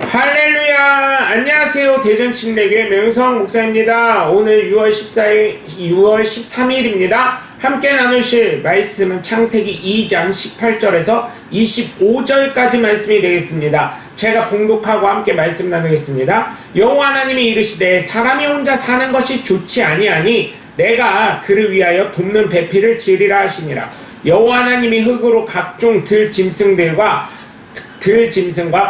할렐루야! 안녕하세요. 대전침례교회 명성 목사입니다. 오늘 6월 13일입니다. 함께 나누실 말씀은 창세기 2장 18절에서 25절까지 말씀이 되겠습니다. 제가 봉독하고 함께 말씀 나누겠습니다. 여호와 하나님이 이르시되 사람이 혼자 사는 것이 좋지 아니하니 내가 그를 위하여 돕는 배필을 지으리라 하시니라. 여호와 하나님이 흙으로 각종 들짐승과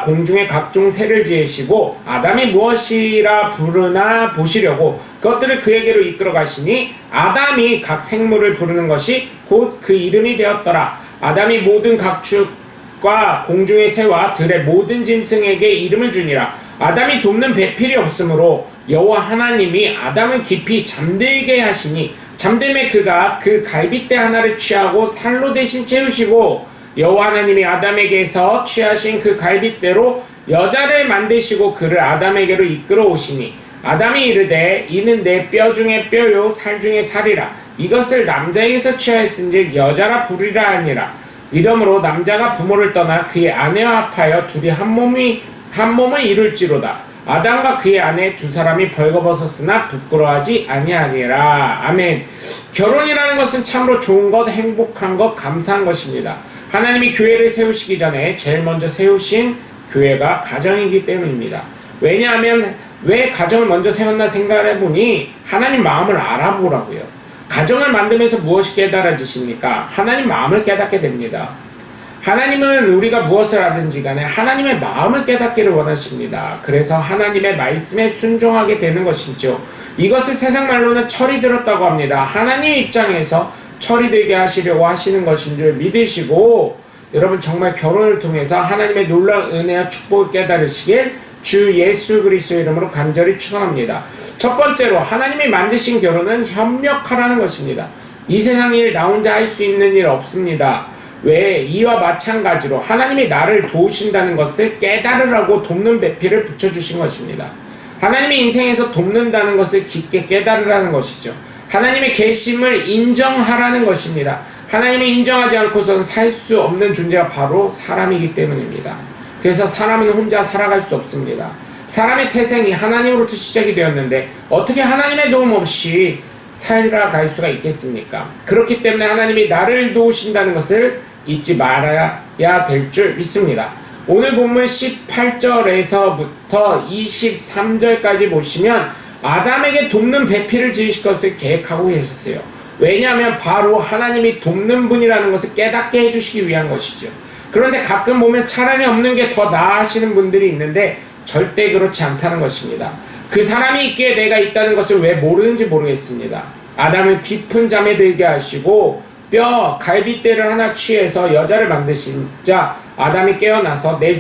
공중의 각종 새를 지으시고 아담이 무엇이라 부르나 보시려고 그것들을 그에게로 이끌어 가시니 아담이 각 생물을 부르는 것이 곧 그 이름이 되었더라. 아담이 모든 각축과 공중의 새와 들의 모든 짐승에게 이름을 주니라. 아담이 돕는 배필이 없으므로 여호와 하나님이 아담을 깊이 잠들게 하시니 잠듦에 그가 그 갈빗대 하나를 취하고 살로 대신 채우시고 여호와 하나님이 아담에게서 취하신 그 갈빗대로 여자를 만드시고 그를 아담에게로 이끌어 오시니 아담이 이르되 이는 내 뼈 중에 뼈요 살 중에 살이라. 이것을 남자에게서 취하였은즉 여자라 부르리라 하니라. 이러므로 남자가 부모를 떠나 그의 아내와 합하여 둘이 한 몸을 이룰지로다. 아담과 그의 아내 두 사람이 벌거벗었으나 부끄러워하지 아니하니라. 아멘. 결혼이라는 것은 참으로 좋은 것, 행복한 것, 감사한 것입니다. 하나님이 교회를 세우시기 전에 제일 먼저 세우신 교회가 가정이기 때문입니다. 왜냐하면 왜 가정을 먼저 세웠나 생각을 해보니 하나님 마음을 알아보라고요. 가정을 만들면서 무엇이 깨달아지십니까? 하나님 마음을 깨닫게 됩니다. 하나님은 우리가 무엇을 하든지 간에 하나님의 마음을 깨닫기를 원하십니다. 그래서 하나님의 말씀에 순종하게 되는 것이죠. 이것을 세상 말로는 철이 들었다고 합니다. 하나님 입장에서 철이 되게 하시려고 하시는 것인 줄 믿으시고 여러분 정말 결혼을 통해서 하나님의 놀라운 은혜와 축복을 깨달으시길 주 예수 그리스도의 이름으로 간절히 축원합니다. 첫 번째로 하나님이 만드신 결혼은 협력하라는 것입니다. 이 세상 일 나 혼자 할 수 있는 일 없습니다. 왜? 이와 마찬가지로 하나님이 나를 도우신다는 것을 깨달으라고 돕는 배필을 붙여주신 것입니다. 하나님이 인생에서 돕는다는 것을 깊게 깨달으라는 것이죠. 하나님의 계심을 인정하라는 것입니다. 하나님을 인정하지 않고서는 살 수 없는 존재가 바로 사람이기 때문입니다. 그래서 사람은 혼자 살아갈 수 없습니다. 사람의 태생이 하나님으로부터 시작이 되었는데 어떻게 하나님의 도움 없이 살아갈 수가 있겠습니까? 그렇기 때문에 하나님이 나를 도우신다는 것을 잊지 말아야 될 줄 믿습니다. 오늘 본문 18절에서부터 23절까지 보시면 아담에게 돕는 배필을 지으실 것을 계획하고 계셨어요. 왜냐하면 바로 하나님이 돕는 분이라는 것을 깨닫게 해주시기 위한 것이죠. 그런데 가끔 보면 차라리 없는 게 더 나아하시는 분들이 있는데 절대 그렇지 않다는 것입니다. 그 사람이 있기에 내가 있다는 것을 왜 모르는지 모르겠습니다. 아담을 깊은 잠에 들게 하시고 갈빗대를 하나 취해서 여자를 만드신자 아담이 깨어나서 내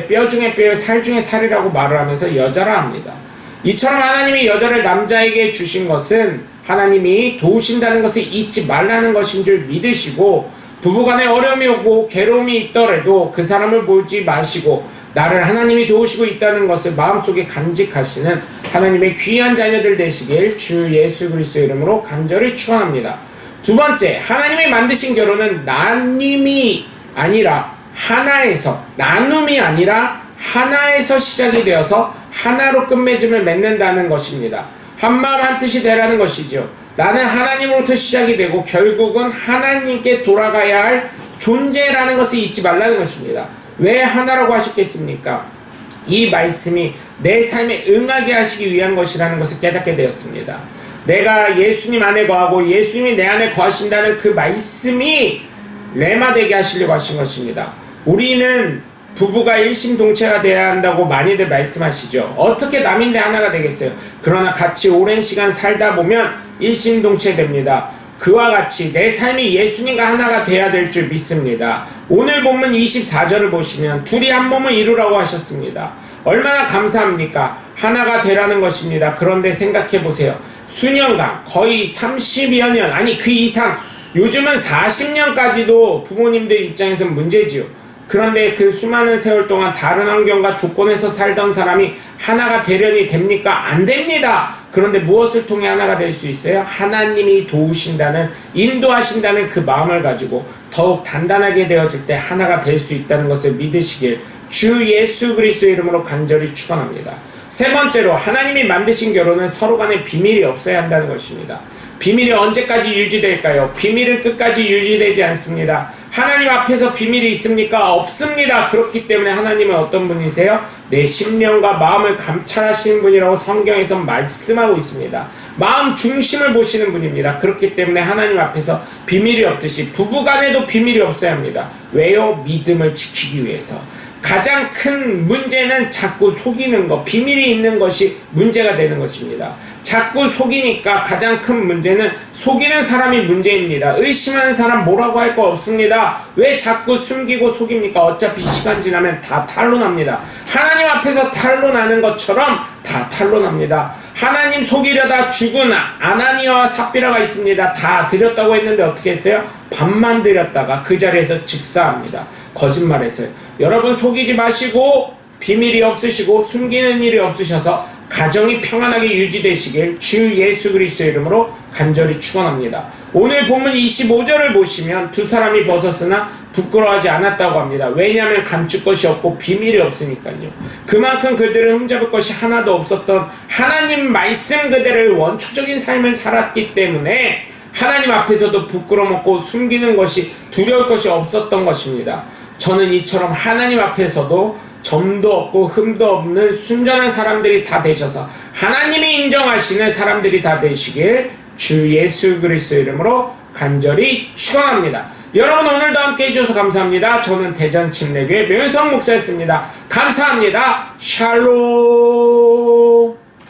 뼈 중에 뼈 살 중에 살이라고 말을 하면서 여자라 합니다. 이처럼 하나님이 여자를 남자에게 주신 것은 하나님이 도우신다는 것을 잊지 말라는 것인 줄 믿으시고 부부간에 어려움이 오고 괴로움이 있더라도 그 사람을 보지 마시고 나를 하나님이 도우시고 있다는 것을 마음속에 간직하시는 하나님의 귀한 자녀들 되시길 주 예수 그리스도의 이름으로 간절히 축원합니다. 두 번째, 하나님이 만드신 결혼은 나눔이 아니라 하나에서 시작이 되어서 하나로 끝맺음을 맺는다는 것입니다. 한마음 한뜻이 되라는 것이죠. 나는 하나님으로부터 시작이 되고 결국은 하나님께 돌아가야 할 존재라는 것을 잊지 말라는 것입니다. 왜 하나라고 하셨겠습니까? 이 말씀이 내 삶에 응하게 하시기 위한 것이라는 것을 깨닫게 되었습니다. 내가 예수님 안에 거하고 예수님이 내 안에 거하신다는 그 말씀이 레마 되게 하시려고 하신 것입니다. 우리는 부부가 일심동체가 되어야 한다고 많이들 말씀하시죠. 어떻게 남인데 하나가 되겠어요? 그러나 같이 오랜 시간 살다 보면 일심동체 됩니다. 그와 같이 내 삶이 예수님과 하나가 돼야 될 줄 믿습니다. 오늘 본문 24절을 보시면 둘이 한 몸을 이루라고 하셨습니다. 얼마나 감사합니까? 하나가 되라는 것입니다. 그런데 생각해 보세요. 수년간 거의 30여 년 아니 그 이상 요즘은 40년까지도 부모님들 입장에서는 문제지요. 그런데 그 수많은 세월 동안 다른 환경과 조건에서 살던 사람이 하나가 되려니 됩니까? 안 됩니다. 그런데 무엇을 통해 하나가 될 수 있어요? 하나님이 도우신다는, 인도하신다는 그 마음을 가지고 더욱 단단하게 되어질 때 하나가 될 수 있다는 것을 믿으시길 주 예수 그리스도의 이름으로 간절히 축원합니다. 세 번째로, 하나님이 만드신 결혼은 서로 간에 비밀이 없어야 한다는 것입니다. 비밀이 언제까지 유지될까요? 비밀은 끝까지 유지되지 않습니다. 하나님 앞에서 비밀이 있습니까? 없습니다. 그렇기 때문에 하나님은 어떤 분이세요? 내 심령과 마음을 감찰하시는 분이라고 성경에서 말씀하고 있습니다. 마음 중심을 보시는 분입니다. 그렇기 때문에 하나님 앞에서 비밀이 없듯이 부부간에도 비밀이 없어야 합니다. 왜요? 믿음을 지키기 위해서. 가장 큰 문제는 자꾸 속이는 것, 비밀이 있는 것이 문제가 되는 것입니다. 자꾸 속이니까 가장 큰 문제는 속이는 사람이 문제입니다. 의심하는 사람 뭐라고 할 거 없습니다. 왜 자꾸 숨기고 속입니까? 어차피 시간 지나면 다 탄로납니다. 하나님 앞에서 탄로나는 것처럼 다 탄로납니다. 하나님 속이려다 죽은 아나니아와 삽비라가 있습니다. 다 드렸다고 했는데 어떻게 했어요? 반만 드렸다가 그 자리에서 즉사합니다. 거짓말했어요. 여러분 속이지 마시고 비밀이 없으시고 숨기는 일이 없으셔서 가정이 평안하게 유지되시길 주 예수 그리스도의 이름으로 간절히 축원합니다. 오늘 본문 25절을 보시면 두 사람이 벗었으나 부끄러워하지 않았다고 합니다. 왜냐하면 감출 것이 없고 비밀이 없으니까요. 그만큼 그들은 흠잡을 것이 하나도 없었던 하나님 말씀 그대로의 원초적인 삶을 살았기 때문에 하나님 앞에서도 부끄러움 없고 숨기는 것이 두려울 것이 없었던 것입니다. 저는 이처럼 하나님 앞에서도 점도 없고 흠도 없는 순전한 사람들이 다 되셔서 하나님이 인정하시는 사람들이 다 되시길 주 예수 그리스도의 이름으로 간절히 축원합니다. 여러분 오늘도 함께 해주셔서 감사합니다. 저는 대전 침례교회 묘현성 목사였습니다. 감사합니다. 샬롬.